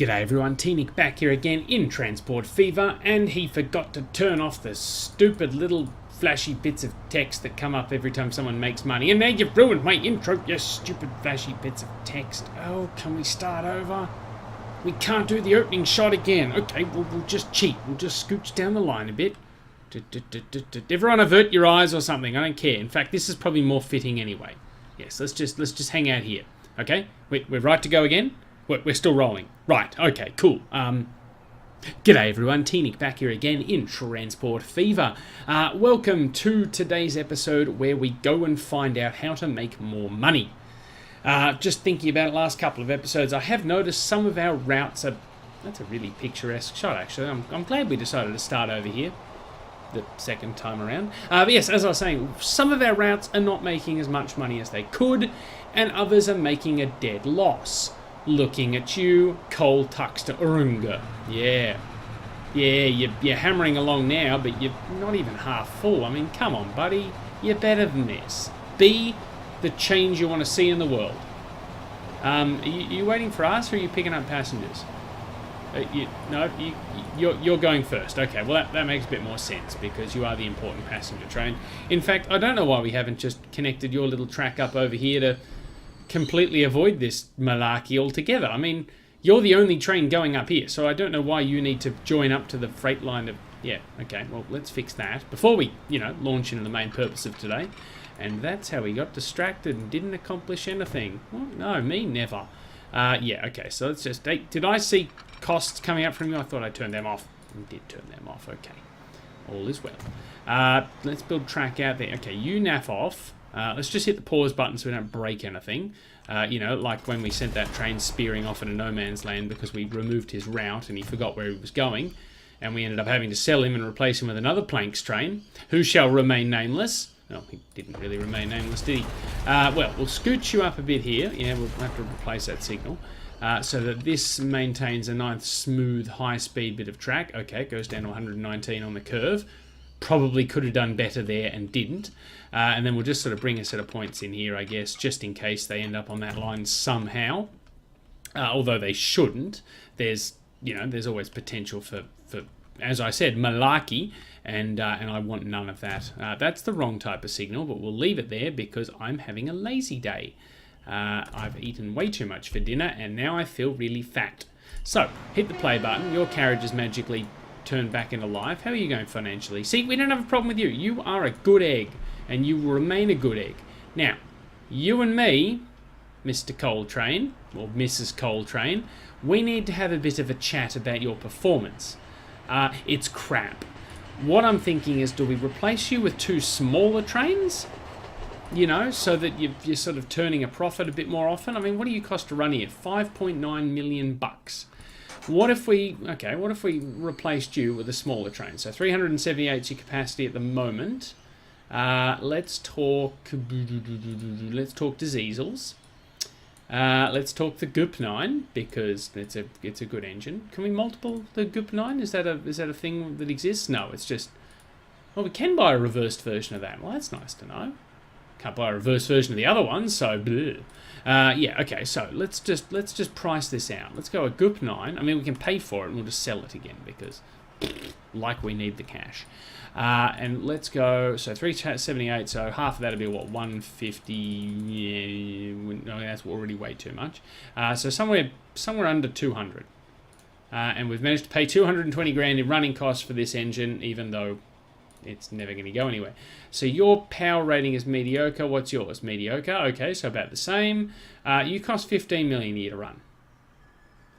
G'day everyone, T-Nick back here again in Transport Fever, and he forgot to turn off the stupid little flashy bits of text that come up every time someone makes money. And now you've ruined my intro, you stupid flashy bits of text. Oh, can we start over? We can't do the opening shot again. Okay, we'll just cheat. We'll just scooch down the line a bit. Everyone avert your eyes or something, I don't care. In fact, this is probably more fitting anyway. Yes, let's just hang out here. Okay, we're right to go again? We're still rolling. Right, okay, cool. G'day everyone, T-Nick back here again in Transport Fever. Welcome to today's episode where we go and find out how to make more money. Just thinking about it last couple of episodes, I have noticed some of our routes are... That's a really picturesque shot, actually. I'm glad we decided to start over here the second time around. But yes, as I was saying, some of our routes are not making as much money as they could, and others are making a dead loss. Looking at you, coal tucks to Urunga. Yeah, you're hammering along now, but you're not even half full. I mean, come on, buddy. You're better than this. Be the change you want to see in the world. Are you waiting for us, or are you picking up passengers? You're going first. Okay, well, that makes a bit more sense, because you are the important passenger train. In fact, I don't know why we haven't just connected your little track up over here to completely avoid this malarkey altogether. I mean, you're the only train going up here, so I don't know why you need to join up to the freight line of... Yeah, okay, well, let's fix that before we, launch into the main purpose of today. And that's how we got distracted and didn't accomplish anything. Well, no, me never. Yeah, okay, so let's just... Hey, did I see costs coming up from you? I thought I turned them off. I did turn them off, okay. All is well. Let's build track out there. Okay, you naff off. Let's just hit the pause button so we don't break anything. Like when we sent that train spearing off into no man's land because we removed his route and he forgot where he was going. And we ended up having to sell him and replace him with another planks train, who shall remain nameless. Well, he didn't really remain nameless, did he? Well, we'll scooch you up a bit here. Yeah, we'll have to replace that signal. So that this maintains a nice, smooth, high-speed bit of track. Okay, it goes down to 119 on the curve. Probably could have done better there and didn't. And then we'll just sort of bring a set of points in here, I guess, just in case they end up on that line somehow. Although they shouldn't. There's always potential for as I said, malarkey, and I want none of that. That's the wrong type of signal, but we'll leave it there because I'm having a lazy day. I've eaten way too much for dinner, and now I feel really fat. So, hit the play button. Your carriage is magically turned back into life. How are you going financially? See, we don't have a problem with you. You are a good egg, and you will remain a good egg. Now, you and me, Mr. Coltrane, or Mrs. Coltrane, we need to have a bit of a chat about your performance. It's crap. What I'm thinking is, do we replace you with two smaller trains? So that you're sort of turning a profit a bit more often? I mean, what do you cost to run here? $5.9 million bucks. What if we replaced you with a smaller train? So 378 is your capacity at the moment. Let's talk diesels. Let's talk the Goop9 because it's a good engine. Can we multiple the Goop9? Is that a thing that exists? No, it's just... Well, we can buy a reversed version of that. Well, that's nice to know. Can't buy a reverse version of the other one, so bleh. Yeah, okay, so let's just price this out. Let's go a Goop9. I mean, we can pay for it and we'll just sell it again because like we need the cash. And let's go, so 378, so half of that would be what, 150? Yeah, no, that's already way too much. So somewhere under 200. And we've managed to pay 220 grand in running costs for this engine, even though it's never going to go anywhere. So your power rating is mediocre. What's yours? Mediocre. Okay, so about the same. You cost 15 million a year to run.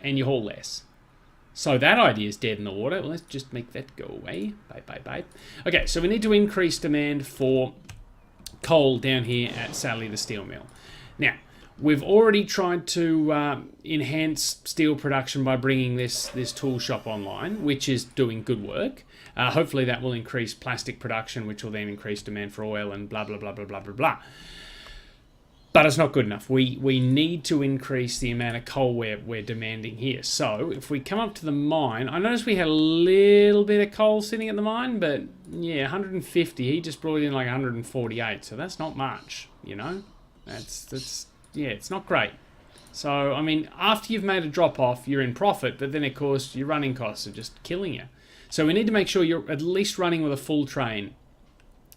And you haul less. So that idea is dead in the water. Well, let's just make that go away. Bye. Okay, so we need to increase demand for coal down here at Sally the steel mill. Now, we've already tried to enhance steel production by bringing this tool shop online, which is doing good work. Hopefully that will increase plastic production, which will then increase demand for oil and blah, blah, blah, blah, blah, blah, blah. But it's not good enough. We need to increase the amount of coal we're demanding here. So if we come up to the mine, I noticed we had a little bit of coal sitting at the mine, but yeah, 150. He just brought in like 148, so that's not much, That's yeah, it's not great. So, I mean, after you've made a drop-off, you're in profit, but then, of course, your running costs are just killing you. So we need to make sure you're at least running with a full train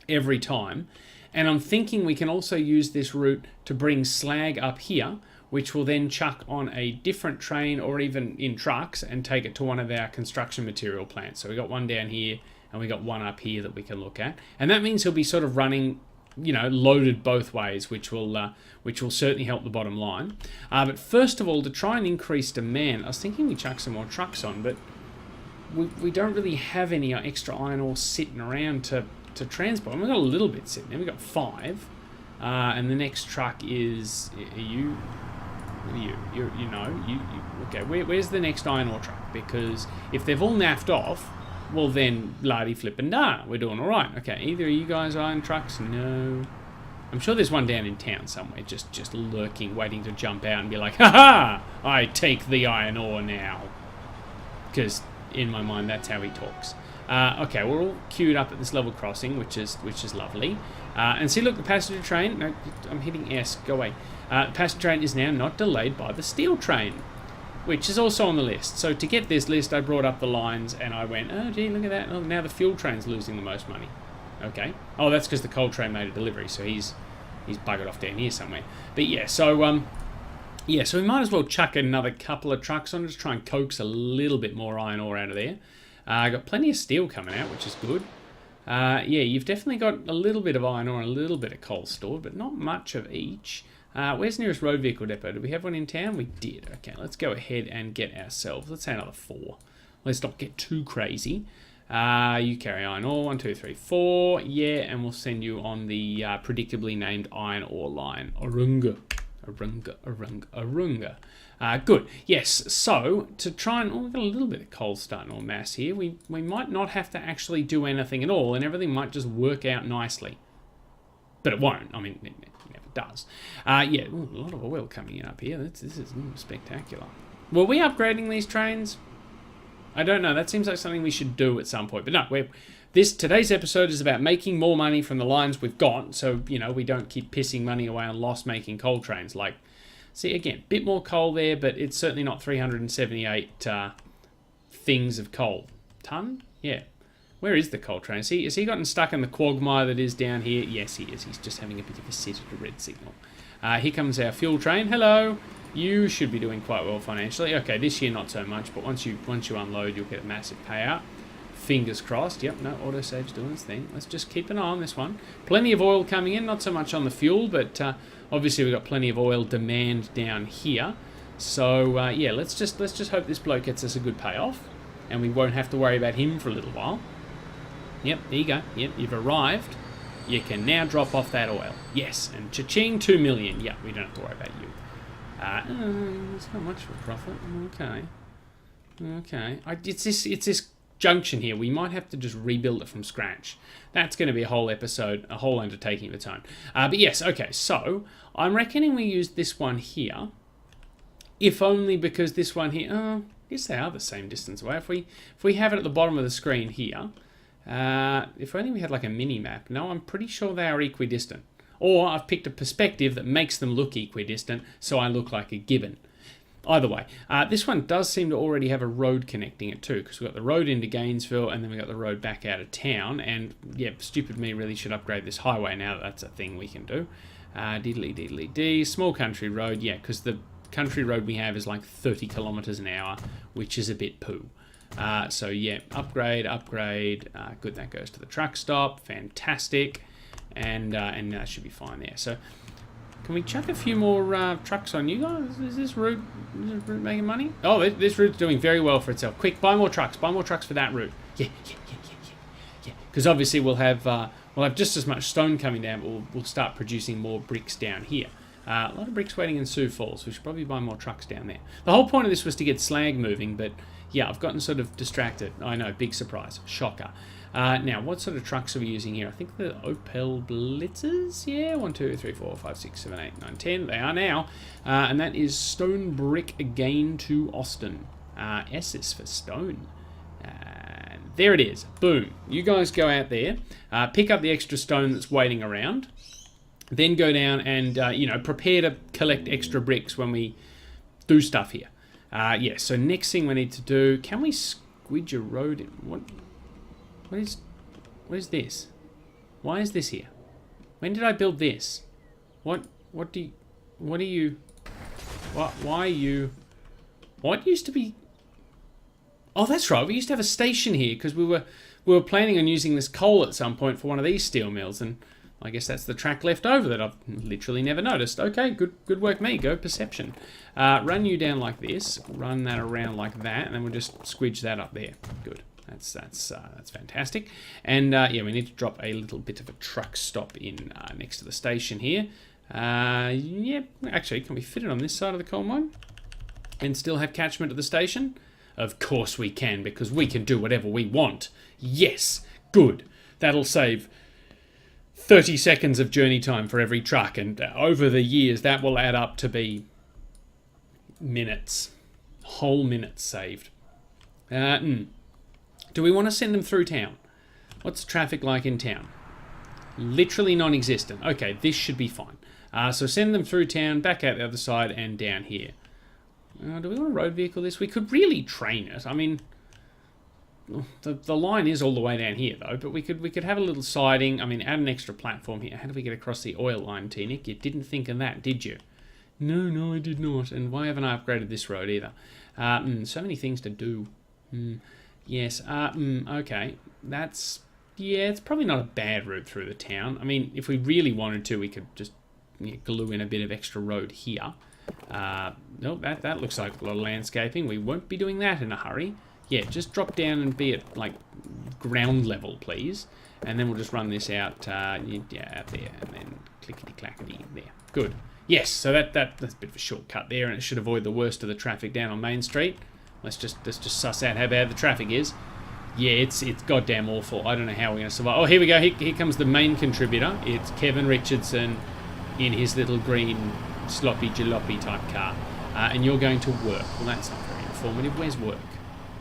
every time. And I'm thinking we can also use this route to bring slag up here, which will then chuck on a different train or even in trucks and take it to one of our construction material plants. So we got one down here and we got one up here that we can look at. And that means he'll be sort of running, you know, loaded both ways, which will certainly help the bottom line. But first of all, to try and increase demand, I was thinking we chuck some more trucks on, but we don't really have any extra iron ore sitting around to transport. And we've got a little bit sitting there. We've got 5. And the next truck is... Okay, where's the next iron ore truck? Because if they've all naffed off, well then, lardy flippin' da, we're doing all right. Okay, either of you guys iron trucks? No. I'm sure there's one down in town somewhere, just lurking, waiting to jump out and be like, ha-ha! I take the iron ore now. Because in my mind, that's how he talks. Okay, we're all queued up at this level crossing, which is lovely. And see, look, the passenger train... No, I'm hitting S. Go away. The passenger train is now not delayed by the steel train, which is also on the list. So to get this list, I brought up the lines, and I went, oh, gee, look at that. Oh, now the fuel train's losing the most money. Okay. Oh, that's because the coal train made a delivery, so he's buggered off down here somewhere. But yeah, so so we might as well chuck another couple of trucks on, just try and coax a little bit more iron ore out of there. I got plenty of steel coming out, which is good. Yeah, you've definitely got a little bit of iron ore and a little bit of coal stored, but not much of each. Where's the nearest road vehicle depot? Do we have one in town? We did. Okay, let's go ahead and get ourselves, let's say another 4. Let's not get too crazy. You carry iron ore, 1, 2, 3, 4. Yeah, and we'll send you on the predictably named iron ore line. Arunga. Good. Yes, so to try and... Oh, we've got a little bit of coal starting to amass here. We might not have to actually do anything at all, and everything might just work out nicely. But it won't. I mean, it never does. Yeah, ooh, a lot of oil coming in up here. This is spectacular. Were we upgrading these trains? I don't know. That seems like something we should do at some point. But no, today's episode is about making more money from the lines we've got, so, you know, we don't keep pissing money away on loss-making coal trains. Like, see, again, bit more coal there, but it's certainly not 378 things of coal. Ton? Yeah. Where is the coal train? Has he gotten stuck in the quagmire that is down here? Yes, he is. He's just having a bit of a sit at a red signal. Here comes our fuel train. Hello. You should be doing quite well financially. Okay, this year not so much, but once you unload, you'll get a massive payout. Fingers crossed. Yep, no, autosave's doing its thing. Let's just keep an eye on this one. Plenty of oil coming in, not so much on the fuel, but obviously we've got plenty of oil demand down here. So yeah, let's just hope this bloke gets us a good payoff, and we won't have to worry about him for a little while. Yep, there you go. Yep, you've arrived. You can now drop off that oil. Yes, and cha-ching, 2 million. Yep, we don't have to worry about you. It's not much for a profit. Okay. It's this junction here. We might have to just rebuild it from scratch. That's going to be a whole episode, a whole undertaking of its own. But yes, okay. So I'm reckoning we use this one here, if only because this one here. I guess they are the same distance away. If we have it at the bottom of the screen here, if only we had like a mini map. No, I'm pretty sure they are equidistant. Or I've picked a perspective that makes them look equidistant, so I look like a gibbon. Either way, this one does seem to already have a road connecting it too, because we've got the road into Gainesville, and then we've got the road back out of town, and yeah, stupid me really should upgrade this highway now that that's a thing we can do. Diddly-diddly-dee, small country road, yeah, because the country road we have is like 30 kilometres an hour, which is a bit poo. So yeah, upgrade, good, that goes to the truck stop, fantastic. And that should be fine there. So, can we chuck a few more trucks on you guys? Is this route making money? Oh, this route's doing very well for itself. Quick, buy more trucks. Buy more trucks for that route. Yeah. Because obviously we'll have just as much stone coming down, but we'll start producing more bricks down here. A lot of bricks waiting in Sioux Falls. We should probably buy more trucks down there. The whole point of this was to get slag moving, but yeah, I've gotten sort of distracted. I know, big surprise. Shocker. Now, what sort of trucks are we using here? I think the Opel Blitzers? Yeah, 1, 2, 3, 4, 5, 6, 7, 8, 9, 10. They are now. And that is stone brick again to Austin. S is for stone. There it is. Boom. You guys go out there, pick up the extra stone that's waiting around, then go down and, prepare to collect extra bricks when we do stuff here. Yeah, so next thing we need to do, can we squidge a road in? What is this? Why is this here? When did I build this? What used to be? Oh, that's right. We used to have a station here because we were planning on using this coal at some point for one of these steel mills, and I guess that's the track left over that I've literally never noticed. Okay, good work, me. Go perception. Run you down like this. Run that around like that, and then we'll just squidge that up there. Good. That's fantastic. And yeah, we need to drop a little bit of a truck stop in next to the station here. Yeah, actually, can we fit it on this side of the coal mine and still have catchment at the station? Of course we can, because we can do whatever we want. Yes, good. That'll save 30 seconds of journey time for every truck, and over the years that will add up to be minutes. Whole minutes saved. Do we want to send them through town? What's traffic like in town? Literally non-existent. Okay, this should be fine. So send them through town, back out the other side, and down here. Do we want a road vehicle this? We could really train it. I mean, the line is all the way down here, though, but we could have a little siding. I mean, add an extra platform here. How do we get across the oil line, T-Nick? You didn't think of that, did you? No, I did not. And why haven't I upgraded this road either? So many things to do. Yes, okay. Yeah, it's probably not a bad route through the town. I mean, if we really wanted to, we could just glue in a bit of extra road here. No, that looks like a lot of landscaping. We won't be doing that in a hurry. Yeah, just drop down and be at, like, ground level, please. And then we'll just run this out, yeah, out there, and then clickety-clackety there. Good. Yes, so that's a bit of a shortcut there, and it should avoid the worst of the traffic down on Main Street. Let's just suss out how bad the traffic is. Yeah, it's goddamn awful. I don't know how we're going to survive. Oh, here we go. Here comes the main contributor. It's Kevin Richardson in his little green sloppy jalopy type car. And you're going to work. Well, that's not very informative. Where's work?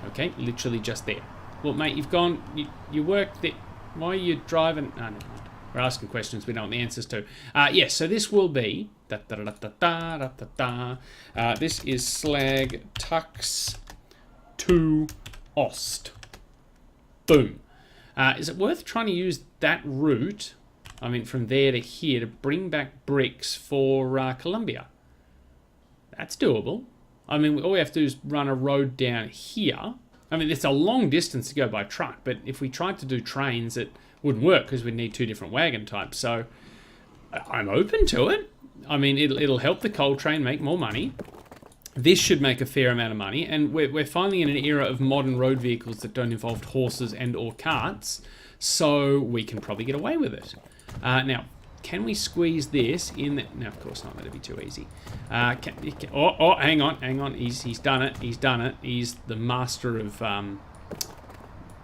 Okay, literally just there. Well, mate, you've gone... You work there. Why are you driving... Oh, never mind. We're asking questions we don't want the answers to. Yes, so this will be... This is Slag Tux to Ost. Boom. Is it worth trying to use that route, I mean from there to here, to bring back bricks for Columbia? That's doable. I mean, all we have to do is run a road down here. I mean, it's a long distance to go by truck, but if we tried to do trains, it wouldn't work because we'd need two different wagon types. So I'm open to it. I mean, it'll help the coal train make more money. This should make a fair amount of money, and we're finally in an era of modern road vehicles that don't involve horses and or carts, so we can probably get away with it. Now, can we squeeze this in? No, of course not. That'd be too easy. Oh, hang on. He's done it. He's done it. He's the master of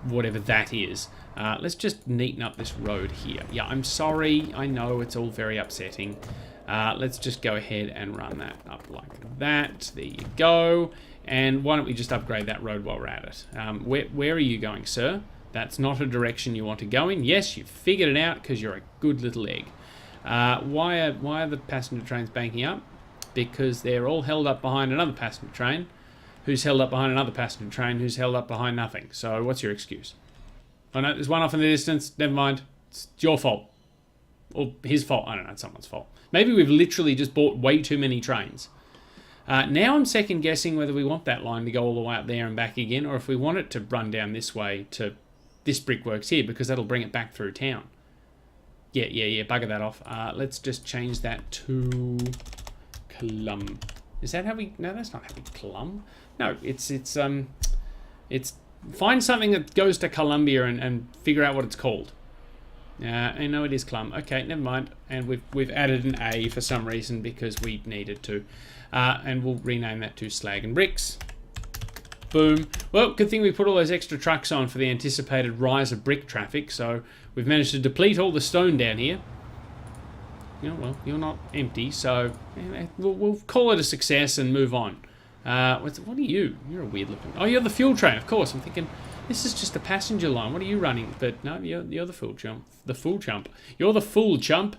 whatever that is. Let's just neaten up this road here. Yeah, I'm sorry. I know it's all very upsetting. Let's just go ahead and run that up like that. There you go. And why don't we just upgrade that road while we're at it? Where are you going, sir? That's not a direction you want to go in. Yes, you figured it out because you're a good little egg. Why are the passenger trains banking up? Because they're all held up behind another passenger train, who's held up behind another passenger train, who's held up behind nothing. So what's your excuse? Oh no, there's one off in the distance. Never mind. It's your fault. Or his fault. I don't know. It's someone's fault. Maybe we've literally just bought way too many trains. Now I'm second guessing whether we want that line to go all the way up there and back again, or if we want it to run down this way to this brickworks here, because that'll bring it back through town. Yeah, bugger that off. Let's just change that to Clum. Is that how we... No, that's not how we Clum. No, it's find something that goes to Columbia and figure out what it's called. I know it is Clum. Okay, never mind. And we've added an A for some reason because we needed to. And we'll rename that to Slag and Bricks. Boom. Well, good thing we put all those extra trucks on for the anticipated rise of brick traffic. So we've managed to deplete all the stone down here. Well, you're not empty, so we'll call it a success and move on. What are you? You're a weird looking... Oh, you're the fuel train, of course. I'm thinking, this is just a passenger line. What are you running? But no, you're the full chump. The full chump. You're the fool chump.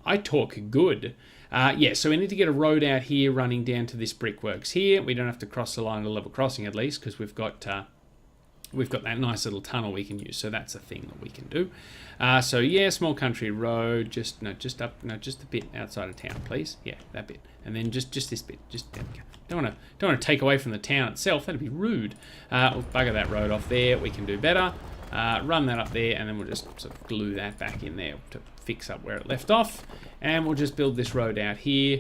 I talk good. Yeah, so we need to get a road out here running down to this brickworks here. We don't have to cross the line of the level crossing at least, because we've got that nice little tunnel we can use. So that's a thing that we can do. So yeah, small country road, just a bit outside of town, please. Yeah, that bit, and then just this bit. Just there we go. Don't want to take away from the town itself. That'd be rude. We'll bugger that road off there. We can do better. Run that up there, and then we'll just sort of glue that back in there to fix up where it left off. And we'll just build this road out here.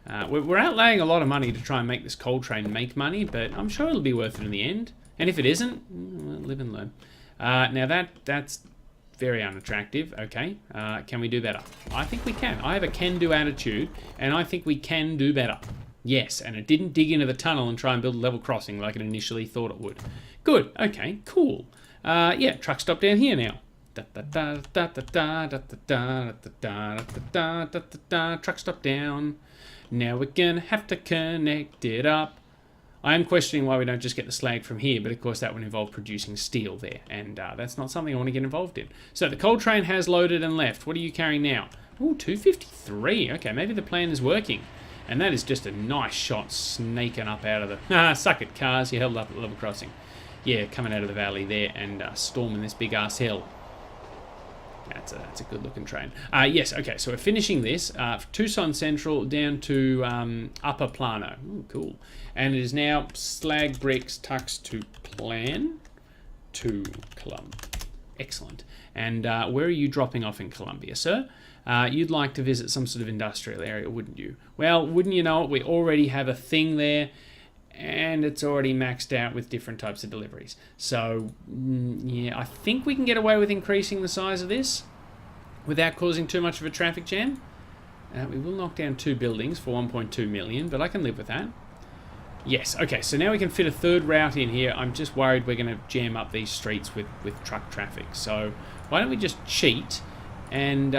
We're outlaying a lot of money to try and make this coal train make money, but I'm sure it'll be worth it in the end. And if it isn't, well, live and learn. Now that's very unattractive. Okay, can we do better? I think we can. I have a can-do attitude, and I think we can do better. Yes, and it didn't dig into the tunnel and try and build a level crossing like it initially thought it would. Good. Okay, cool. Yeah, truck stop down here now. Truck stop down. Now we're gonna have to connect it up. I am questioning why we don't just get the slag from here, but of course that would involve producing steel there, and that's not something I want to get involved in. So the coal train has loaded and left. What are you carrying now? Ooh, 253. Okay, maybe the plan is working. And that is just a nice shot snaking up out of the... suck it, cars. You held up at the level crossing. Yeah, coming out of the valley there and storming this big-ass hill. That's a good-looking train. Yes, okay, so we're finishing this. Tucson Central down to Upper Plano. Ooh, cool. And it is now slag bricks tux to plan to Columbia. Excellent. And where are you dropping off in Columbia, sir? You'd like to visit some sort of industrial area, wouldn't you? Well, wouldn't you know it, we already have a thing there, and it's already maxed out with different types of deliveries. So, yeah, I think we can get away with increasing the size of this without causing too much of a traffic jam. We will knock down 2 buildings for 1.2 million, but I can live with that. Yes, okay, so now we can fit a third route in here. I'm just worried we're going to jam up these streets with truck traffic. So why don't we just cheat and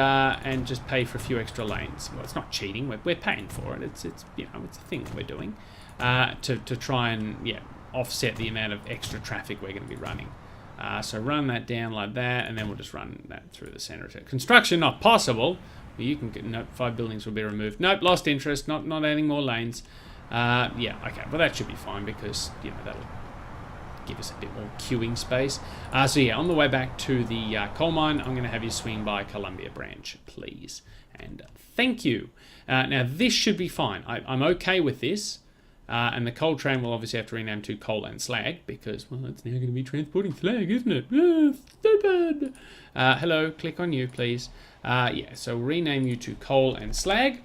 just pay for a few extra lanes? Well, it's not cheating. We're paying for it. It's you know, it's a thing that we're doing to try and offset the amount of extra traffic we're going to be running. So run that down like that, and then we'll just run that through the center. Construction not possible. You can get, nope, 5 buildings will be removed. Nope, lost interest. Not adding more lanes. Yeah, okay. Well, that should be fine because that'll give us a bit more queuing space. So yeah, on the way back to the coal mine, I'm going to have you swing by Columbia Branch, please. And thank you. Now, this should be fine. I'm okay with this. And the coal train will obviously have to rename to coal and slag because, well, it's now going to be transporting slag, isn't it? Stupid. Hello, click on you, please. Yeah, so rename you to coal and slag.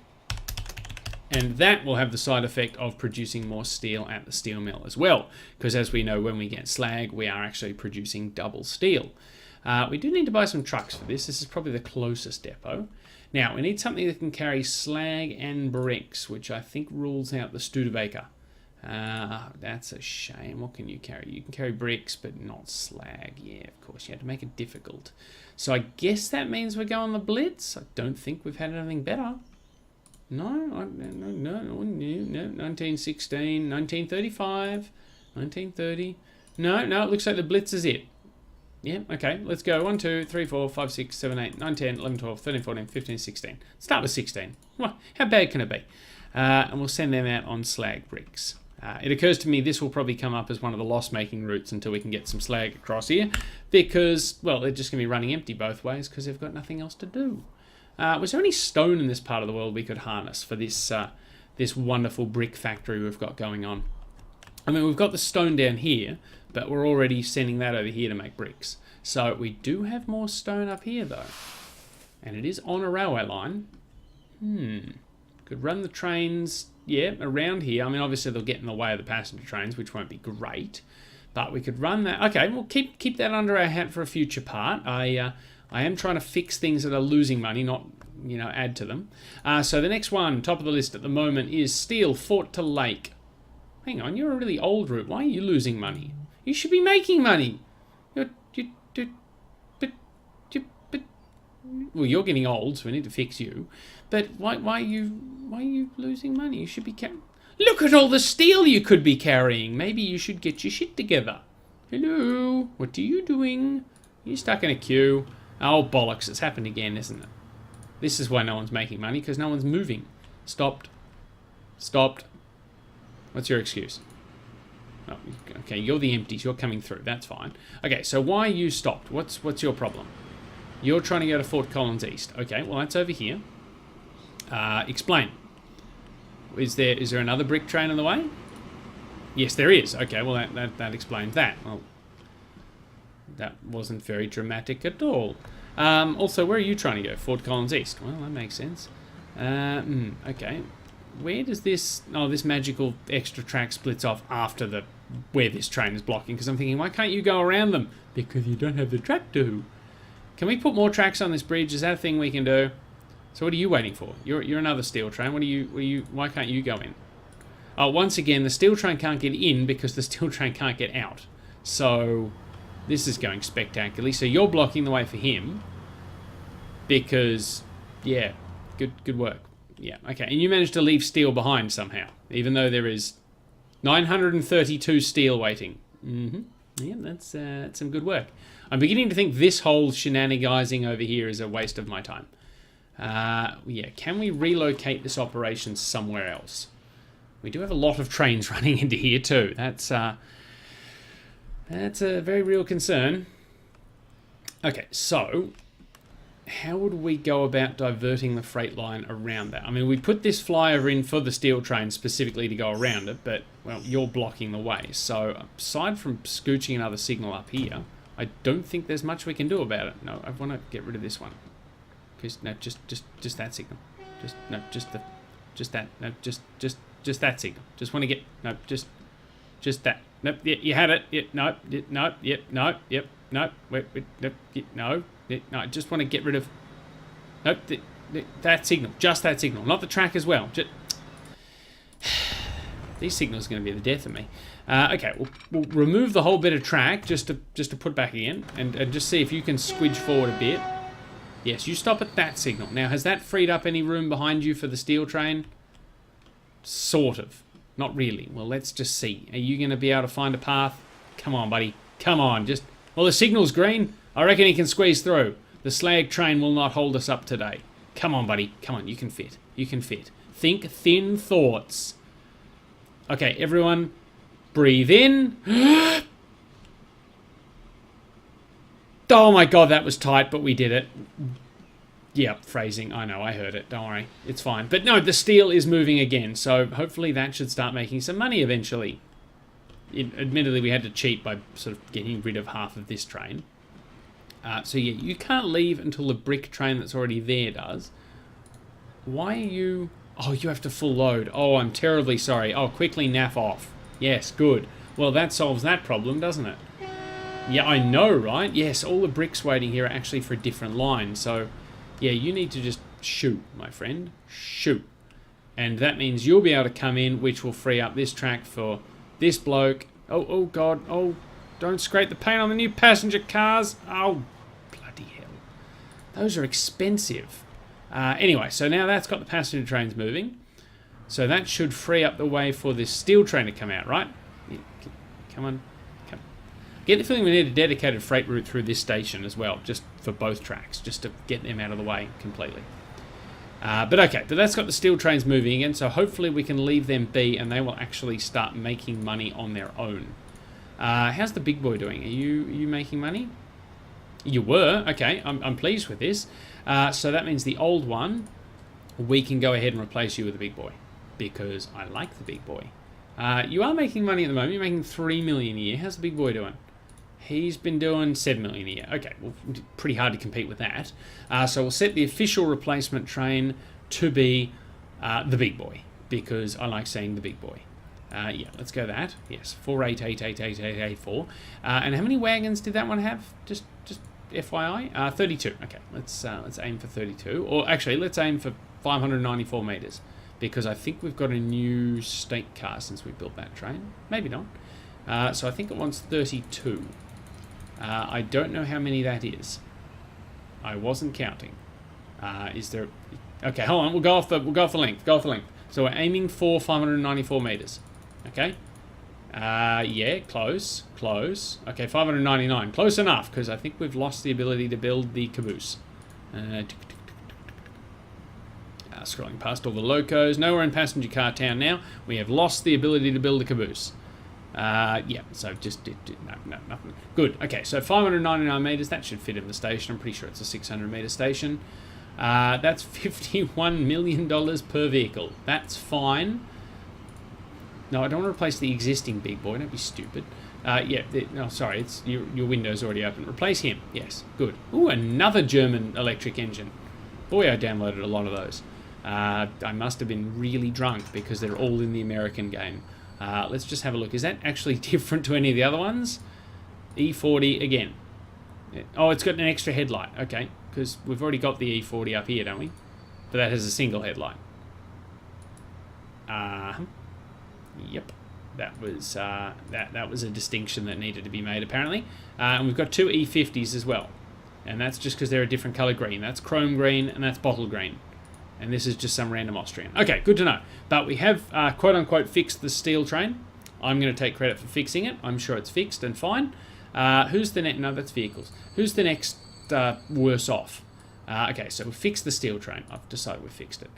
And that will have the side effect of producing more steel at the steel mill as well. Because as we know, when we get slag, we are actually producing double steel. We do need to buy some trucks for this. This is probably the closest depot. Now, we need something that can carry slag and bricks, which I think rules out the Studebaker. That's a shame. What can you carry? You can carry bricks, but not slag. Yeah, of course, you had to make it difficult. So I guess that means we're going the Blitz. I don't think we've had anything better. No, 1916, 1935, 1930. No, it looks like the Blitz is it. Yeah, okay, let's go. 1, 2, 3, 4, 5, 6, 7, 8, 9, 10, 11, 12, 13, 14, 15, 16. Start with 16. Well, how bad can it be? And we'll send them out on slag bricks. It occurs to me this will probably come up as one of the loss-making routes until we can get some slag across here because, well, they're just going to be running empty both ways because they've got nothing else to do. Was there any stone in this part of the world we could harness for this this wonderful brick factory we've got going on? I mean, we've got the stone down here, but we're already sending that over here to make bricks. So we do have more stone up here, though. And it is on a railway line. Could run the trains, yeah, around here. I mean, obviously they'll get in the way of the passenger trains, which won't be great. But we could run that. Okay, we'll keep that under our hat for a future part. I am trying to fix things that are losing money, not, add to them. So the next one, top of the list at the moment, is Steel Fort to Lake. Hang on, you're a really old route. Why are you losing money? You should be making money. Well, you're getting old, so we need to fix you. But why are you losing money? You should be Look at all the steel you could be carrying. Maybe you should get your shit together. Hello, what are you doing? You're stuck in a queue. Oh, bollocks, it's happened again, isn't it? This is why no one's making money, because no one's moving. Stopped. Stopped. What's your excuse? Oh, okay, you're the empties. You're coming through. That's fine. Okay, so why you stopped? What's your problem? You're trying to go to Fort Collins East. Okay, well, that's over here. Explain. Is there another brick train on the way? Yes, there is. Okay, well, that explains that. Well, that wasn't very dramatic at all. Also, where are you trying to go? Fort Collins East. Well, that makes sense. Okay. Where does this... Oh, this magical extra track splits off after where this train is blocking. Because I'm thinking, why can't you go around them? Because you don't have the track to. Can we put more tracks on this bridge? Is that a thing we can do? So what are you waiting for? You're another steel train. Why can't you go in? Oh, once again, the steel train can't get in because the steel train can't get out. So this is going spectacularly. So you're blocking the way for him because, yeah, good work. Yeah, okay. And you managed to leave steel behind somehow, even though there is 932 steel waiting. Yeah, that's some good work. I'm beginning to think this whole shenanigizing over here is a waste of my time. Yeah, can we relocate this operation somewhere else? We do have a lot of trains running into here too. That's a very real concern. Okay, so how would we go about diverting the freight line around that? I mean, we put this flyover in for the steel train specifically to go around it, but, well, you're blocking the way. So, aside from scooching another signal up here, I don't think there's much we can do about it. No, I want to get rid of this one. No, just that signal. Just that signal. Just want to get, no, just that. Nope, yeah, you had it. Yeah, no, yep, no, yep, no, wait, no. No, I just want to get rid of... Nope, that signal. Just that signal. Not the track as well. These signals are going to be the death of me. Okay, we'll remove the whole bit of track just to put back again. And just see if you can squidge forward a bit. Yes, you stop at that signal. Now, has that freed up any room behind you for the steel train? Sort of. Not really. Well, let's just see. Are you going to be able to find a path? Come on, buddy. Come on. Well, the signal's green. I reckon he can squeeze through. The slag train will not hold us up today. Come on, buddy. Come on, you can fit. You can fit. Think thin thoughts. Okay, everyone, breathe in. Oh my god, that was tight, but we did it. Yep, phrasing. I know, I heard it. Don't worry. It's fine. But no, the steel is moving again, so hopefully that should start making some money eventually. Admittedly, we had to cheat by sort of getting rid of half of this train. So yeah, you can't leave until the brick train that's already there does. Why are you... Oh, you have to full load. Oh, I'm terribly sorry. Oh, quickly naff off. Yes, good. Well, that solves that problem, doesn't it? Yeah, I know, right? Yes, all the bricks waiting here are actually for a different line. So, yeah, you need to just shoot, my friend. Shoot. And that means you'll be able to come in, which will free up this track for this bloke. Oh, God. Oh, don't scrape the paint on the new passenger cars. Oh, bloody hell. Those are expensive. Anyway, so now that's got the passenger trains moving. So that should free up the way for this steel train to come out, right? Yeah, come on. Come. Get the feeling we need a dedicated freight route through this station as well, just for both tracks, just to get them out of the way completely. But okay, but that's got the steel trains moving again, so hopefully we can leave them be and they will actually start making money on their own. How's the big boy doing? Are you making money? You were. Okay, I'm pleased with this. So that means the old one, we can go ahead and replace you with the big boy. Because I like the big boy. You are making money at the moment. You're making 3 million a year. How's the big boy doing? He's been doing 7 million a year. Okay, well, pretty hard to compete with that. So we'll set the official replacement train to be the big boy. Because I like saying the big boy. Yeah, let's go that. Yes, 48888884. And how many wagons did that one have? Just FYI? 32. Okay, let's aim for 32. Or actually, let's aim for 594 meters. Because I think we've got a new state car since we built that train. Maybe not. So I think it wants 32. I don't know how many that is. I wasn't counting. Is there... Okay, hold on. We'll go off the length. Go off the length. So we're aiming for 594 meters. Okay. Yeah, close. Okay, 599. Close enough, because I think we've lost the ability to build the caboose. Scrolling past all the locos. No, we're in passenger car town now. We have lost the ability to build a caboose. Yeah, so just no, nothing. Good. Okay, so 599 meters. That should fit in the station. I'm pretty sure it's a 600-meter station. That's $51 million per vehicle. That's fine. No, I don't want to replace the existing big boy. Don't be stupid. Yeah, no, sorry, it's your window's already open. Replace him. Yes, good. Ooh, another German electric engine. Boy, I downloaded a lot of those. I must have been really drunk because they're all in the American game. Let's just have a look. Is that actually different to any of the other ones? E40 again. Oh, it's got an extra headlight. Okay, because we've already got the E40 up here, don't we? But that has a single headlight. Yep. That was that was a distinction that needed to be made, apparently. And we've got two E50s as well. And that's just because they're a different colour green. That's chrome green and that's bottle green. And this is just some random Austrian. Okay, good to know. But we have, quote-unquote, fixed the steel train. I'm going to take credit for fixing it. I'm sure it's fixed and fine. Who's the next? No, that's vehicles. Who's the next worse off? Okay, so we fixed the steel train. I've decided we fixed it.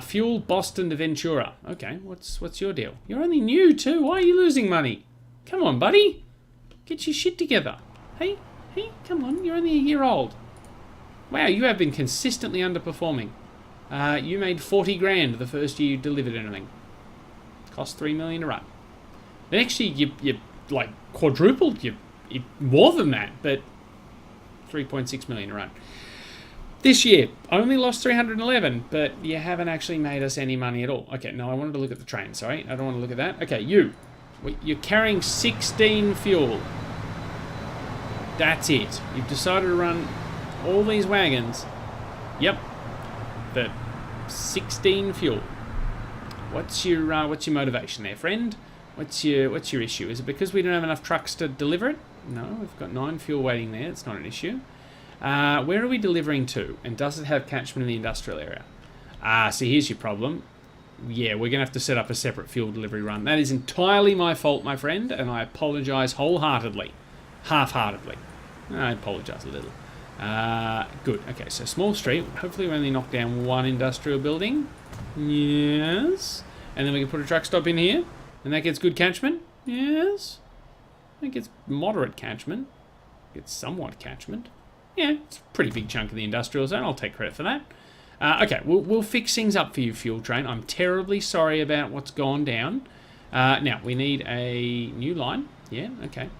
Fuel Boston to Ventura. Okay, what's your deal? You're only new too. Why are you losing money? Come on, buddy. Get your shit together. Hey, come on. You're only a year old. Wow, you have been consistently underperforming. You made 40 grand the first year you delivered anything. Cost 3 million to run. The next year you like quadrupled. You more than that, but 3.6 million to run. This year, only lost 311, but you haven't actually made us any money at all. Okay, no, I wanted to look at the train, sorry. I don't want to look at that. Okay, you're carrying 16 fuel. That's it. You've decided to run all these wagons. Yep. But 16 fuel. What's your motivation there, friend? What's your issue? Is it because we don't have enough trucks to deliver it? No, we've got 9 fuel waiting there. It's not an issue. Where are we delivering to? And does it have catchment in the industrial area? See, here's your problem. Yeah, we're going to have to set up a separate fuel delivery run. That is entirely my fault, my friend, and I apologise wholeheartedly. Half-heartedly. I apologise a little. Good. Okay, so small street. Hopefully we only knock down one industrial building. Yes. And then we can put a truck stop in here. And that gets good catchment. Yes. It gets moderate catchment. Gets somewhat catchment. Yeah, it's a pretty big chunk of the industrial zone. I'll take credit for that. Okay, we'll fix things up for you, Fuel Train. I'm terribly sorry about what's gone down. Now, we need a new line. Yeah, okay.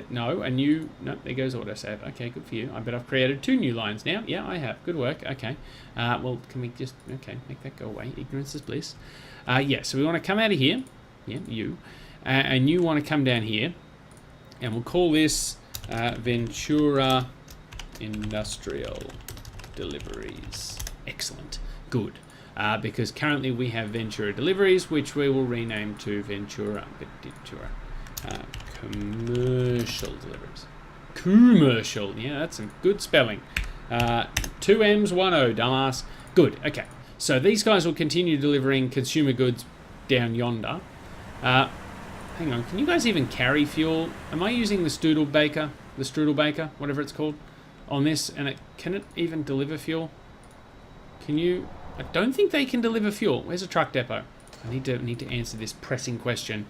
No, there goes autosave. Okay, good for you. I bet I've created 2 new lines now. Yeah, I have. Good work. Okay. Well, can we just, make that go away? Ignorance is bliss. Yeah, so we want to come out of here. Yeah, you. And you want to come down here. And we'll call this Ventura Industrial Deliveries. Excellent. Good. Because currently we have Ventura Deliveries, which we will rename to Ventura Commercial Deliveries. Commercial. Yeah, that's some good spelling. 2 M's, 1 O, dumbass. Good. Okay. So these guys will continue delivering consumer goods down yonder. Hang on. Can you guys even carry fuel? Am I using the Strudel Baker, whatever it's called, on this? And can it even deliver fuel? Can you? I don't think they can deliver fuel. Where's a truck depot? I need to answer this pressing question.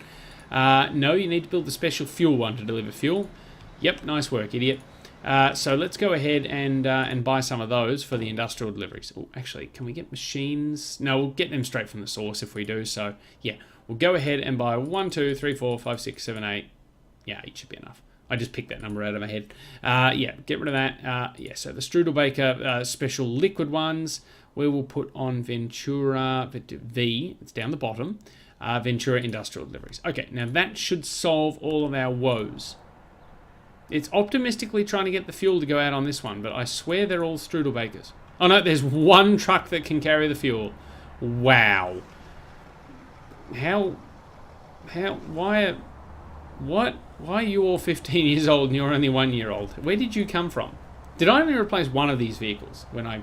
No, you need to build the special fuel one to deliver fuel. Yep, nice work, idiot. So let's go ahead and buy some of those for the industrial deliveries. Oh, actually, can we get machines? No, we'll get them straight from the source if we do. So yeah, we'll go ahead and buy 1, 2, 3, 4, 5, 6, 7, 8. Yeah, 8 should be enough. I just picked that number out of my head. Yeah, get rid of that. Yeah, so the Strudel Baker special liquid ones, we will put on Ventura V. It's down the bottom. Ventura Industrial Deliveries. Okay, now that should solve all of our woes. It's optimistically trying to get the fuel to go out on this one, but I swear they're all Strudel Bakers. Oh no, there's one truck that can carry the fuel. Wow. Why are you all 15 years old and you're only 1 year old? Where did you come from? Did I only replace one of these vehicles when I...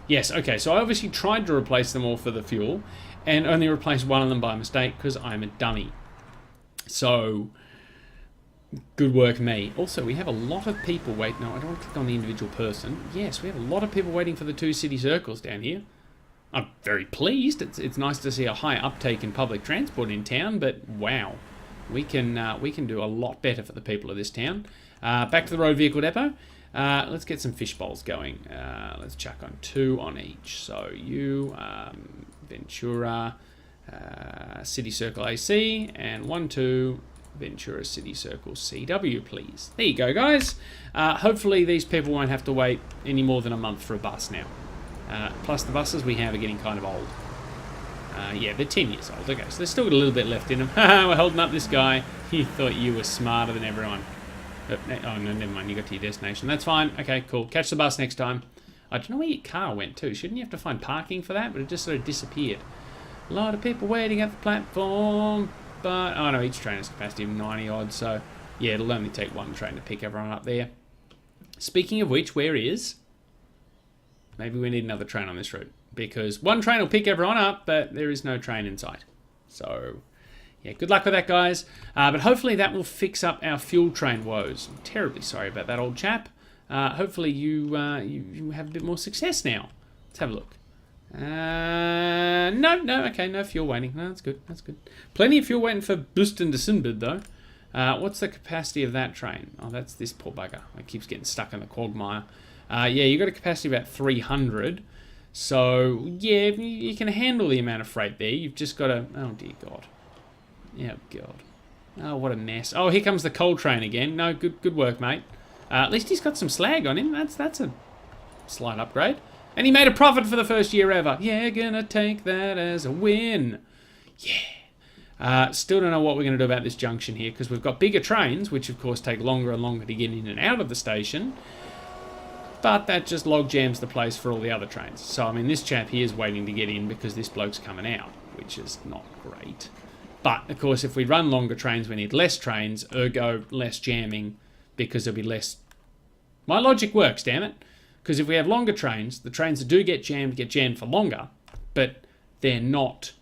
Yes, okay, so I obviously tried to replace them all for the fuel and only replaced one of them by mistake because I'm a dummy. So, good work me. Also, we have a lot of people waiting. No, I don't want to click on the individual person. Yes, we have a lot of people waiting for the 2 city circles down here. I'm very pleased. It's nice to see a high uptake in public transport in town, but wow, we can do a lot better for the people of this town. Back to the road vehicle depot. Let's get some fish bowls going. Let's chuck on 2 on each. So you, Ventura, City Circle AC, and 1, 2, Ventura City Circle CW, please. There you go, guys. Hopefully these people won't have to wait any more than a month for a bus now. Plus the buses we have are getting kind of old. Yeah, they're 10 years old. Okay, so there's still got a little bit left in them. We're holding up this guy. You thought you were smarter than everyone. Oh, no, never mind. You got to your destination. That's fine. Okay, cool. Catch the bus next time. I don't know where your car went to. Shouldn't you have to find parking for that? But it just sort of disappeared. A lot of people waiting at the platform. But, oh no, each train has capacity of 90 odd. So, yeah, it'll only take one train to pick everyone up there. Speaking of which, where is... Maybe we need another train on this route, because one train will pick everyone up, but there is no train in sight. So, yeah, good luck with that, guys. But hopefully that will fix up our fuel train woes. I'm terribly sorry about that, old chap. Hopefully you have a bit more success now. Let's have a look. No, okay, no fuel waiting. No, that's good, that's good. Plenty of fuel waiting for Buston to Sinbad, though. What's the capacity of that train? Oh, that's this poor bugger. It keeps getting stuck in the quagmire. Yeah, you've got a capacity of about 300. So, yeah, you can handle the amount of freight there. You've just got to... Oh, dear God. Yeah, God. Oh, what a mess. Oh, here comes the coal train again. No, good work, mate. At least he's got some slag on him. That's a slight upgrade. And he made a profit for the first year ever. Yeah, gonna take that as a win. Yeah. Still don't know what we're going to do about this junction here, because we've got bigger trains, which, of course, take longer and longer to get in and out of the station. But that just log jams the place for all the other trains. So, I mean, this chap here is waiting to get in because this bloke's coming out, which is not great. But, of course, if we run longer trains, we need less trains, ergo less jamming, because there'll be less... My logic works, damn it. Because if we have longer trains, the trains that do get jammed for longer, but they're not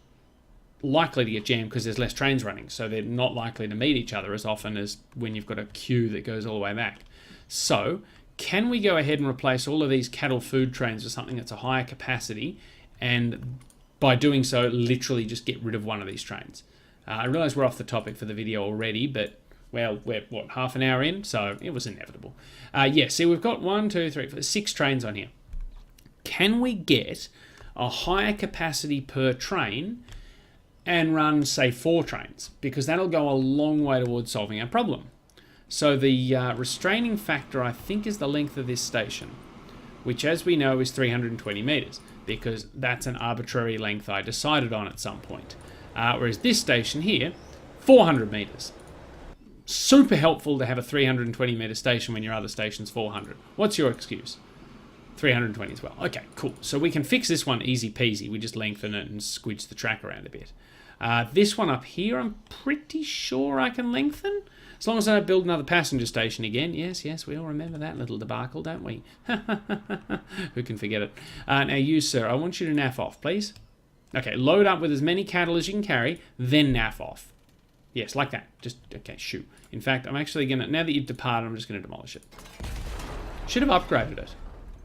likely to get jammed because there's less trains running, so they're not likely to meet each other as often as when you've got a queue that goes all the way back. So... Can we go ahead and replace all of these cattle food trains with something that's a higher capacity, and by doing so, literally just get rid of one of these trains? I realise we're off the topic for the video already, but, well, we're, what, half an hour in? So it was inevitable. Yeah, see, we've got 1, 2, 3, 4, 6 trains on here. Can we get a higher capacity per train and run, say, 4 trains? Because that'll go a long way towards solving our problem. So the restraining factor, I think, is the length of this station, which, as we know, is 320 metres, because that's an arbitrary length I decided on at some point. Whereas this station here, 400 metres. Super helpful to have a 320 metre station when your other station's 400. What's your excuse? 320 as well. Okay, cool. So we can fix this one easy peasy. We just lengthen it and squidge the track around a bit. This one up here, I'm pretty sure I can lengthen. As long as I don't build another passenger station again. Yes, we all remember that little debacle, don't we? Who can forget it? Now you, sir, I want you to naff off, please. Okay, load up with as many cattle as you can carry, then naff off. Yes, like that. Just, okay, shoot. In fact, I'm actually going to, now that you've departed, I'm just going to demolish it. Should have upgraded it.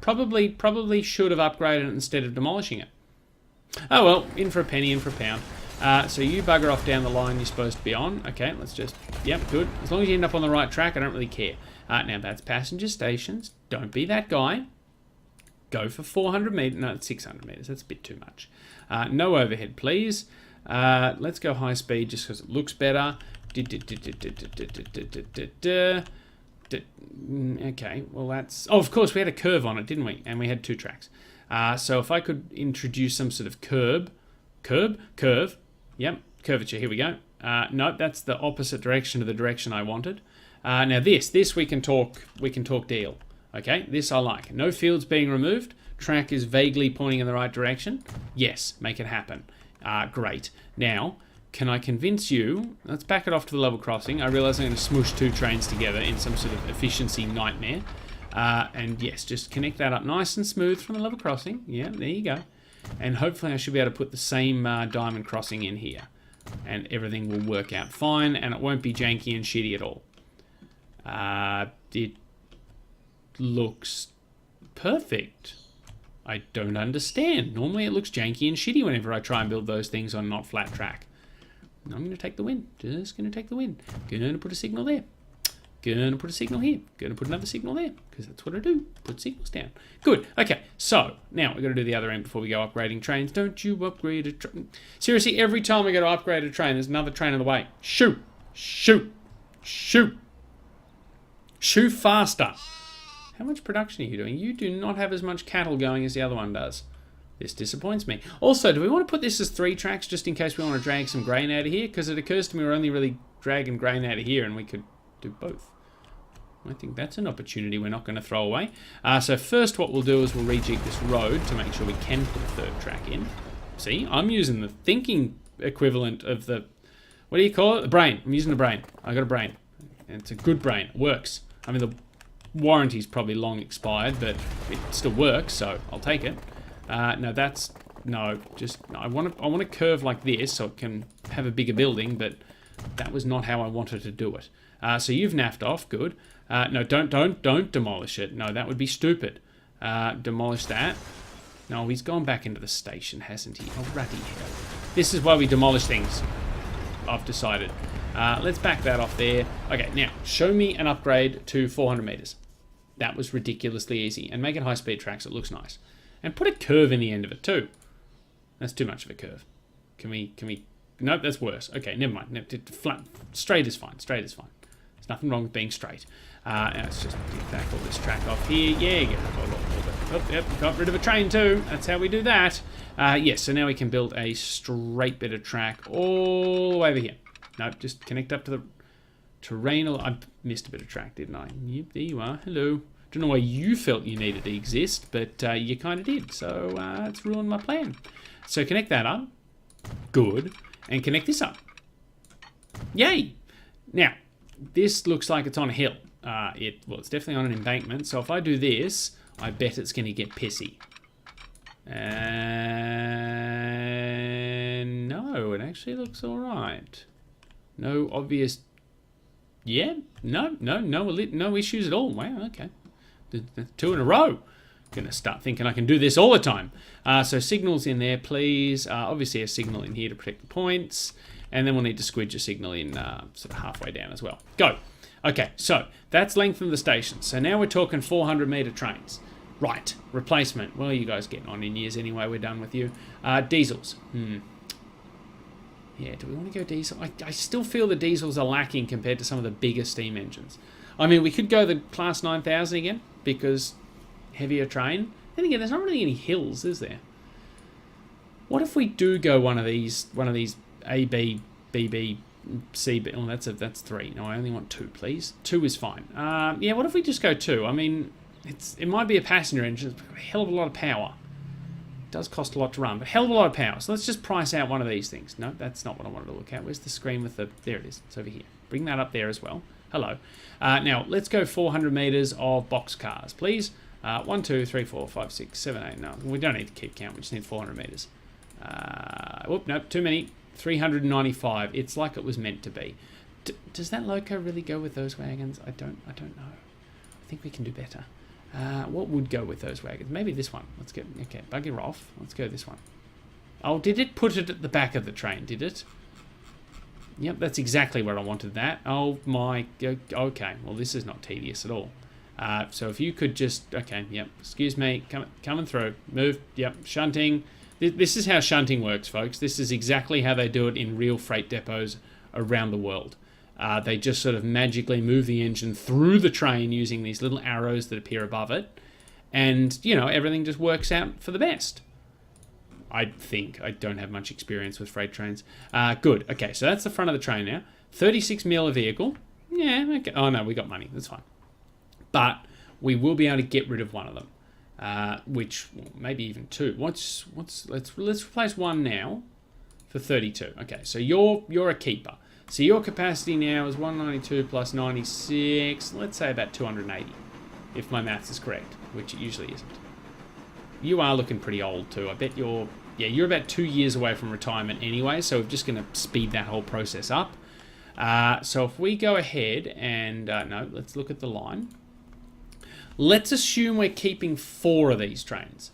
Probably should have upgraded it instead of demolishing it. Oh well, in for a penny, in for a pound. So you bugger off down the line you're supposed to be on. Okay, let's just... Yep, good. As long as you end up on the right track, I don't really care. Now, that's passenger stations. Don't be that guy. Go for 400 metres. No, it's 600 metres. That's a bit too much. No overhead, please. Let's go high speed just because it looks better. Okay, well that's... Oh, of course, we had a curve on it, didn't we? And we had 2 tracks. So if I could introduce some sort of curve. Yep, curvature, here we go. Nope, that's the opposite direction to the direction I wanted. Now this we can talk deal. Okay, this I like. No fields being removed. Track is vaguely pointing in the right direction. Yes, make it happen. Great. Now, can I convince you... Let's back it off to the level crossing. I realise I'm going to smush 2 trains together in some sort of efficiency nightmare. And yes, just connect that up nice and smooth from the level crossing. Yeah, there you go. And hopefully I should be able to put the same diamond crossing in here. And everything will work out fine, and it won't be janky and shitty at all. It looks perfect. I don't understand. Normally it looks janky and shitty whenever I try and build those things on not flat track. I'm going to take the win. Just going to take the win. Going to put a signal there. Going to put a signal here. Going to put another signal there. Because that's what I do. Put signals down. Good. Okay. So, now we've got to do the other end before we go upgrading trains. Don't you upgrade a train. Seriously, every time we go to upgrade a train, there's another train on the way. Shoot. Shoot. Shoot. Shoot faster. How much production are you doing? You do not have as much cattle going as the other one does. This disappoints me. Also, do we want to put this as 3 tracks just in case we want to drag some grain out of here? Because it occurs to me we're only really dragging grain out of here and we could do both. I think that's an opportunity we're not going to throw away. So first what we'll do is we'll rejig this road to make sure we can put a 3rd track in. See, I'm using the thinking equivalent of the... What do you call it? The brain. I'm using the brain. I got a brain. And it's a good brain. It works. I mean, the warranty's probably long expired, but it still works, so I'll take it. No, that's... No, just... I want to curve like this so it can have a bigger building, but that was not how I wanted to do it. So you've naffed off. Good. No, don't demolish it. No, that would be stupid. Demolish that. No, he's gone back into the station, hasn't he? Oh, ratty hell. This is why we demolish things. I've decided. Let's back that off there. Okay, now, show me an upgrade to 400 meters. That was ridiculously easy. And make it high-speed tracks. It looks nice. And put a curve in the end of it, too. That's too much of a curve. Can we... Nope, that's worse. Okay, never mind. No, flat, straight is fine. Straight is fine. There's nothing wrong with being straight. Now let's just back all this track off here. Yeah, get rid of oh, yep, got rid of a train too. That's how we do that. Yes, so now we can build a straight bit of track all the way over here. Nope, just connect up to the terrain. I missed a bit of track, didn't I? Yep, there you are. Hello. Don't know why you felt you needed to exist, but you kind of did. So it's ruined my plan. So connect that up. Good. And connect this up. Yay! Now, this looks like it's on a hill. Well, it's definitely on an embankment. So if I do this, I bet it's going to get pissy. And no, it actually looks all right. No obvious. Yeah, no issues at all. Wow, okay. 2 in a row. Gonna start thinking I can do this all the time. So signals in there, please. Obviously a signal in here to protect the points. And then we'll need to squidge a signal in sort of halfway down as well. Go. Okay, so that's lengthen the station. So now we're talking 400 meter trains. Right, replacement. Well, you guys getting on in years anyway. We're done with you. Diesels. Yeah, do we want to go diesel? I still feel the diesels are lacking compared to some of the bigger steam engines. I mean, we could go the Class 9000 again because heavier train. Then again, there's not really any hills, is there? What if we do go one of these A, B, B, B, C, B? Oh, that's 3. No, I only want 2, please. 2 is fine. Yeah, what if we just go 2? I mean, it might be a passenger engine. It's a hell of a lot of power. It does cost a lot to run, but a hell of a lot of power. So let's just price out one of these things. No, that's not what I wanted to look at. Where's the screen with the... There it is. It's over here. Bring that up there as well. Hello. Now, let's go 400 meters of box cars, please. 1, 2, 3, 4, 5, 6, 7, 8. No, we don't need to keep count. We just need 400 meters. Whoop, nope, too many. 395. It's like it was meant to be. Does that loco really go with those wagons? I don't know. I think we can do better. What would go with those wagons? Maybe this one. Let's get... Okay, bugger off. Let's go this one. Oh, did it put it at the back of the train, did it? Yep, that's exactly where I wanted that. Oh my... Okay, well, this is not tedious at all. So if you could just... Okay, yep, excuse me. Coming through. Move. Yep, shunting. This is how shunting works, folks. This is exactly how they do it in real freight depots around the world. They just sort of magically move the engine through the train using these little arrows that appear above it. And, you know, everything just works out for the best. I think. I don't have much experience with freight trains. Good. Okay, so that's the front of the train now. 36 mil a vehicle. Yeah, okay. Oh, no, we got money. That's fine. But we will be able to get rid of one of them. Which, well, maybe even 2. Let's replace 1 now for 32. Okay, so you're a keeper. So your capacity now is 192 plus 96. Let's say about 280, if my maths is correct, which it usually isn't. You are looking pretty old too. I bet you're about 2 years away from retirement anyway, so we're just going to speed that whole process up. So if we go ahead and, no, let's look at the line. Let's assume we're keeping 4 of these trains.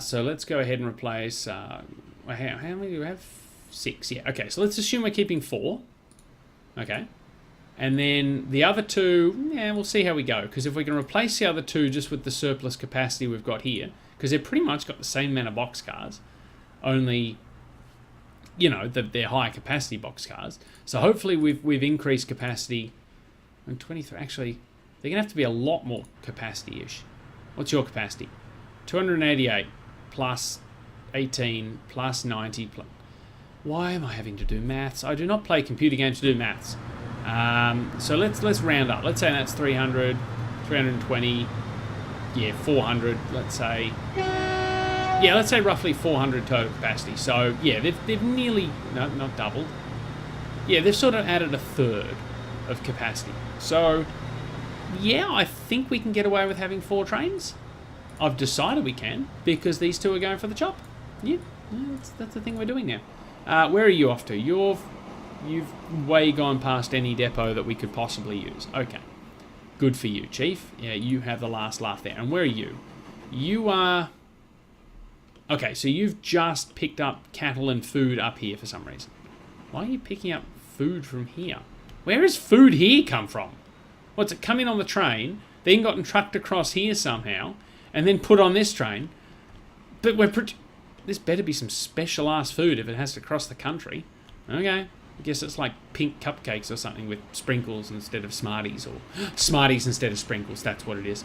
So let's go ahead and replace... how many do we have? 6, yeah. Okay, so let's assume we're keeping 4. Okay. And then the other 2, yeah, we'll see how we go. Because if we can replace the other 2 just with the surplus capacity we've got here, because they've pretty much got the same amount of boxcars, only, you know, they're higher capacity boxcars. So hopefully we've increased capacity. And 23, actually, they're going to have to be a lot more capacity-ish. What's your capacity? 288 plus 18 plus 90 plus... Why am I having to do maths? I do not play computer games to do maths. So let's round up. Let's say that's 300, 320, yeah, 400, let's say. Yeah, let's say roughly 400 total capacity. So, yeah, they've nearly, no, not doubled. Yeah, they've sort of added a third of capacity. So, yeah, I think we can get away with having 4 trains. I've decided we can, because these 2 are going for the chop. Yeah, that's the thing we're doing now. Where are you off to? You've way gone past any depot that we could possibly use. Okay. Good for you, Chief. Yeah, you have the last laugh there. And where are you? You are... Okay, so you've just picked up cattle and food up here for some reason. Why are you picking up food from here? Where has food here come from? What's it come in on the train, then gotten trucked across here somehow, and then put on this train? But this better be some special-ass food if it has to cross the country. Okay. I guess it's like pink cupcakes or something with sprinkles instead of Smarties, or Smarties instead of sprinkles. That's what it is.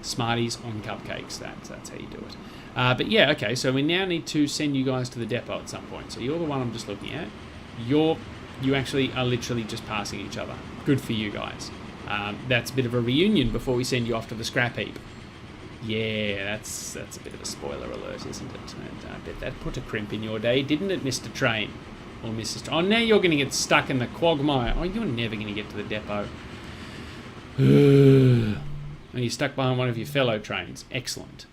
Smarties on cupcakes. That's how you do it. But yeah, okay. So we now need to send you guys to the depot at some point. So you're the one I'm just looking at. You actually are literally just passing each other. Good for you guys. That's a bit of a reunion before we send you off to the scrap heap. Yeah, that's a bit of a spoiler alert, isn't it? And I bet that put a crimp in your day, didn't it, Mr. Train? Or Mrs. Oh, now you're going to get stuck in the quagmire. Oh, you're never going to get to the depot. And you're stuck behind one of your fellow trains. Excellent.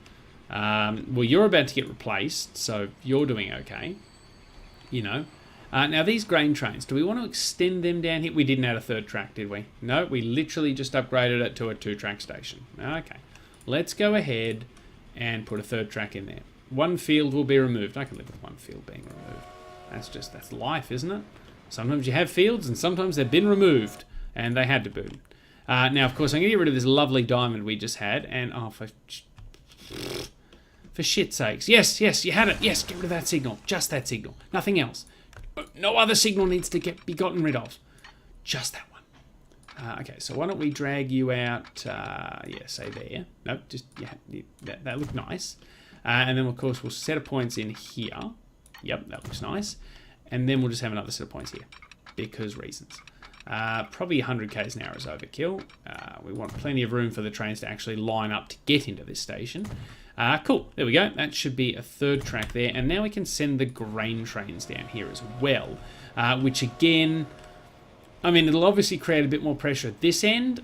Well, you're about to get replaced, so you're doing okay. You know. Now, these grain trains, do we want to extend them down here? We didn't add a 3rd track, did we? No, we literally just upgraded it to a 2-track station. Okay. Let's go ahead and put a 3rd track in there. 1 field will be removed. I can live with 1 field being removed. That's life, isn't it? Sometimes you have fields, and sometimes they've been removed, and they had to be. Now, of course, I'm going to get rid of this lovely diamond we just had, and for shit's sakes. Yes, you had it. Yes, get rid of that signal. Just that signal. Nothing else. No other signal needs to be gotten rid of. Just that one. Okay, so why don't we drag you out, yeah, say there. Nope, just, yeah, that looked nice. And then, of course, we'll set a points in here. Yep, that looks nice. And then we'll just have another set of points here, because reasons. Probably 100 k's an hour is overkill. We want plenty of room for the trains to actually line up to get into this station. Cool, there we go. That should be a 3rd track there. And now we can send the grain trains down here as well, which again, I mean, it'll obviously create a bit more pressure at this end,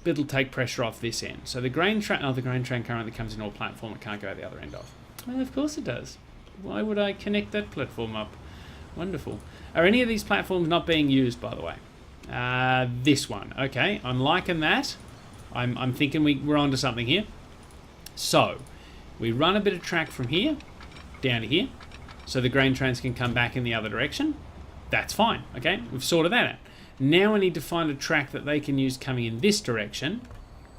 but it'll take pressure off this end. So the grain train currently comes in all platform. It can't go out the other end of. Well, of course it does. Why would I connect that platform up? Wonderful. Are any of these platforms not being used, by the way? This one. Okay, I'm liking that. I'm thinking we're onto something here. So, we run a bit of track from here down to here, so the grain trains can come back in the other direction. That's fine. Okay, we've sorted that out. Now we need to find a track that they can use coming in this direction.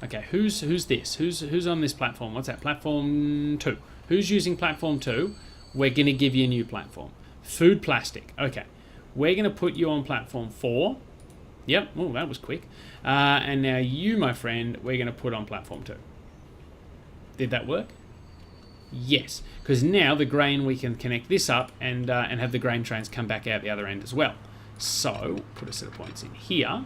Okay, who's this? Who's on this platform? What's that? Platform 2. Who's using platform 2? We're going to give you a new platform. Food plastic. Okay. We're going to put you on platform 4. Yep. Oh, that was quick. And now you, my friend, we're going to put on platform 2. Did that work? Yes. Because now the grain, we can connect this up and have the grain trains come back out the other end as well. So, put a set of points in here.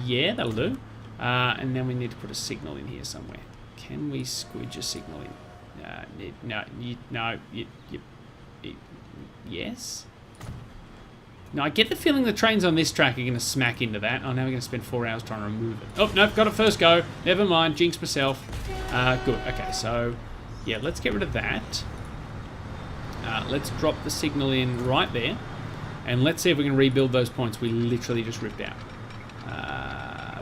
Yeah, that'll do. And then we need to put a signal in here somewhere. Can we squidge a signal in? Yes. Now, I get the feeling the trains on this track are going to smack into that. Oh, now we're going to spend 4 hours trying to remove it. Oh, nope, got it first go. Never mind, jinxed myself. Good, okay, so, yeah, let's get rid of that. Let's drop the signal in right there. And let's see if we can rebuild those points we literally just ripped out.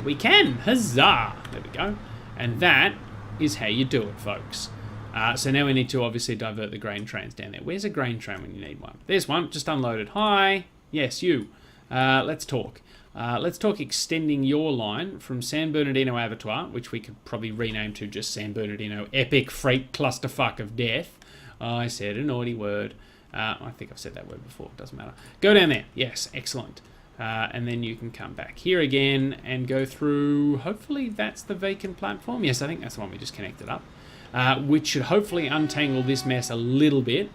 We can! Huzzah! There we go. And that is how you do it, folks. So now we need to obviously divert the grain trains down there. Where's a grain train when you need one? There's one, just unloaded. Hi. Yes, you. Let's talk. Let's talk extending your line from San Bernardino Abattoir, which we could probably rename to just San Bernardino Epic Freight Clusterfuck of Death. I said a naughty word. I think I've said that word before. Doesn't matter. Go down there. Yes, excellent. And then you can come back here again and go through, hopefully that's the vacant platform. Yes, I think that's the one we just connected up. Which should hopefully untangle this mess a little bit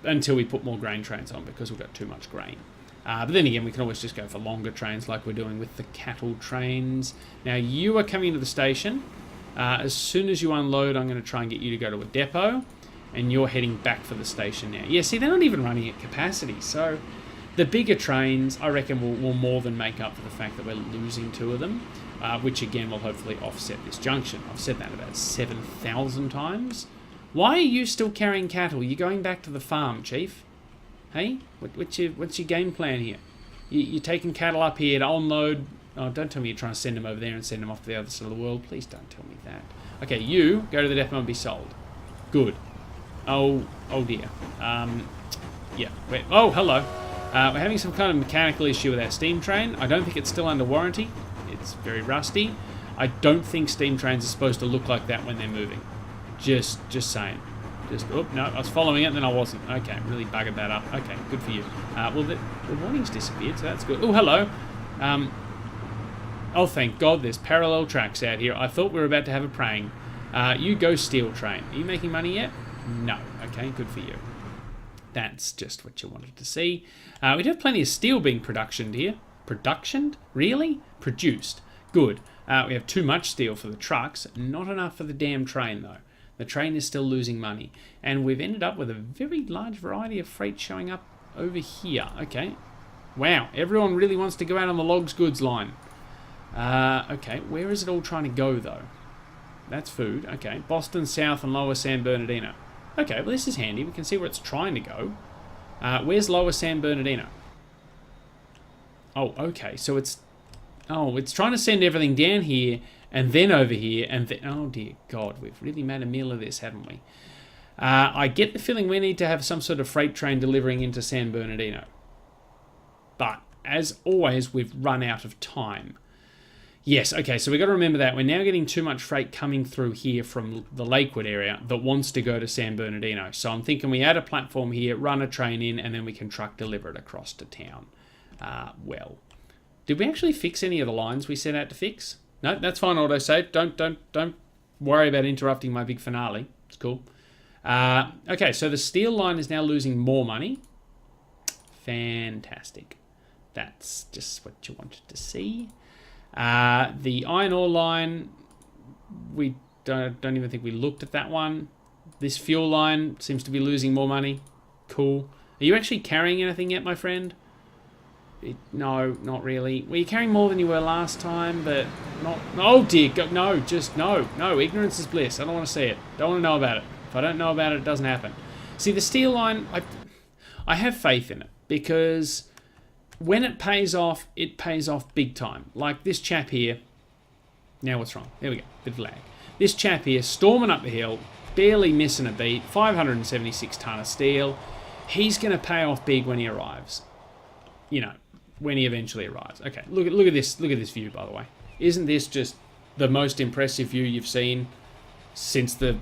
until we put more grain trains on, because we've got too much grain. But then again, we can always just go for longer trains like we're doing with the cattle trains. Now, you are coming to the station. As soon as you unload, I'm going to try and get you to go to a depot, and you're heading back for the station now. Yeah, see, they're not even running at capacity, so the bigger trains, I reckon, will more than make up for the fact that we're losing 2 of them, which again will hopefully offset this junction. I've said that about 7,000 times. Why are you still carrying cattle? You're going back to the farm, Chief. Hey, what's your game plan here? You're taking cattle up here to unload. Oh, don't tell me you're trying to send them over there and send them off to the other side of the world. Please don't tell me that. Okay, you go to the depot and be sold. Good. Oh dear. Yeah. Oh, hello. We're having some kind of mechanical issue with our steam train. I don't think it's still under warranty. It's very rusty. I don't think steam trains are supposed to look like that when they're moving. Just saying. No, I was following it and then I wasn't. Okay, really buggered that up. Okay, good for you. Well, the warning's disappeared, so that's good. Oh, hello. Oh, thank God there's parallel tracks out here. I thought we were about to have a praying. You go steel train. Are you making money yet? No. Okay, good for you. That's just what you wanted to see. We'd have plenty of steel being productioned here. Productioned? Really? Produced. Good. We have too much steel for the trucks. Not enough for the damn train, though. The train is still losing money. And we've ended up with a very large variety of freight showing up over here. Okay. Wow. Everyone really wants to go out on the logs goods line. Okay. Where is it all trying to go, though? That's food. Okay. Boston South and Lower San Bernardino. Okay. Well, this is handy. We can see where it's trying to go. Where's Lower San Bernardino? Oh, okay. So it's trying to send everything down here and then over here, and then, oh dear God, we've really made a meal of this, haven't we? I get the feeling we need to have some sort of freight train delivering into San Bernardino. But, as always, we've run out of time. Yes, okay, so we've got to remember that. We're now getting too much freight coming through here from the Lakewood area that wants to go to San Bernardino. So I'm thinking we add a platform here, run a train in, and then we can truck deliver it across to town. Well, did we actually fix any of the lines we set out to fix? No, that's fine, autosave. Don't worry about interrupting my big finale. It's cool. Okay, so the steel line is now losing more money. Fantastic. That's just what you wanted to see. The iron ore line, we don't even think we looked at that one. This fuel line seems to be losing more money. Cool. Are you actually carrying anything yet, my friend? No, not really. Well, you're carrying more than you were last time, but not... Oh, dear. No, just no. No, ignorance is bliss. I don't want to see it. Don't want to know about it. If I don't know about it, it doesn't happen. See, the steel line, I have faith in it, because when it pays off big time. Like this chap here. Now what's wrong? There we go. Bit of lag. This chap here, storming up the hill, barely missing a beat, 576 tonne of steel. He's going to pay off big when he arrives. You know, when he eventually arrives. Okay, look at this view, by the way. Isn't this just the most impressive view you've seen since the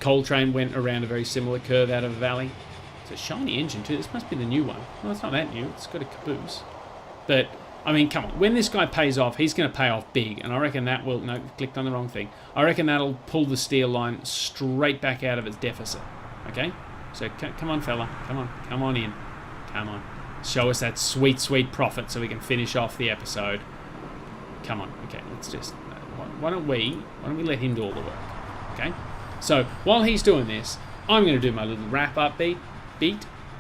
coal train went around a very similar curve out of a valley? It's a shiny engine too. This must be the new one. Well, it's not that new. It's got a caboose. But I mean, come on. When this guy pays off, he's going to pay off big, and I reckon that will. No, clicked on the wrong thing. I reckon that'll pull the steel line straight back out of its deficit. Okay, so come on, fella. Come on in. Come on. Show us that sweet, sweet profit so we can finish off the episode. Come on. Okay, let's just... Why don't we let him do all the work? Okay? So, while he's doing this, I'm going to do my little wrap-up beat.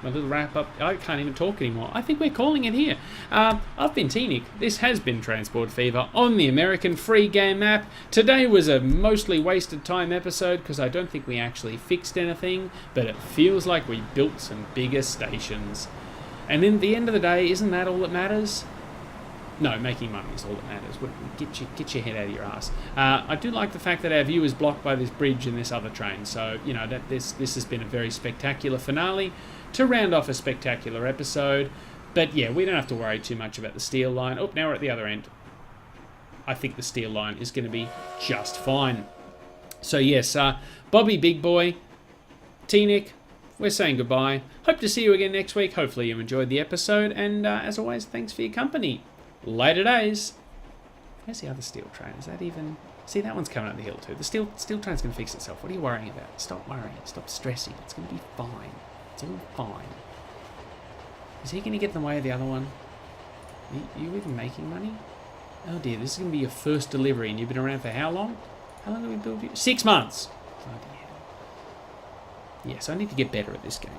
My little wrap-up... I can't even talk anymore. I think we're calling it here. I've been T-Nick. This has been Transport Fever on the American free game app. Today was a mostly wasted time episode because I don't think we actually fixed anything, but it feels like we built some bigger stations. And in the end of the day, isn't that all that matters? No, making money is all that matters. Get your head out of your ass. I do like the fact that our view is blocked by this bridge and this other train. So, you know, that this has been a very spectacular finale to round off a spectacular episode. But yeah, we don't have to worry too much about the steel line. Oh, now we're at the other end. I think the steel line is going to be just fine. So yes, Bobby Big Boy, T-Nick, we're saying goodbye. Hope to see you again next week. Hopefully you enjoyed the episode. And as always, thanks for your company. Later days. Where's the other steel train? Is that even... See, that one's coming up the hill too. The steel train's going to fix itself. What are you worrying about? Stop worrying. Stop stressing. It's going to be fine. It's all fine. Is he going to get in the way of the other one? Are you even making money? Oh dear, this is going to be your first delivery and you've been around for how long? How long have we built you? 6 months! Bloody hell. Yes, I need to get better at this game.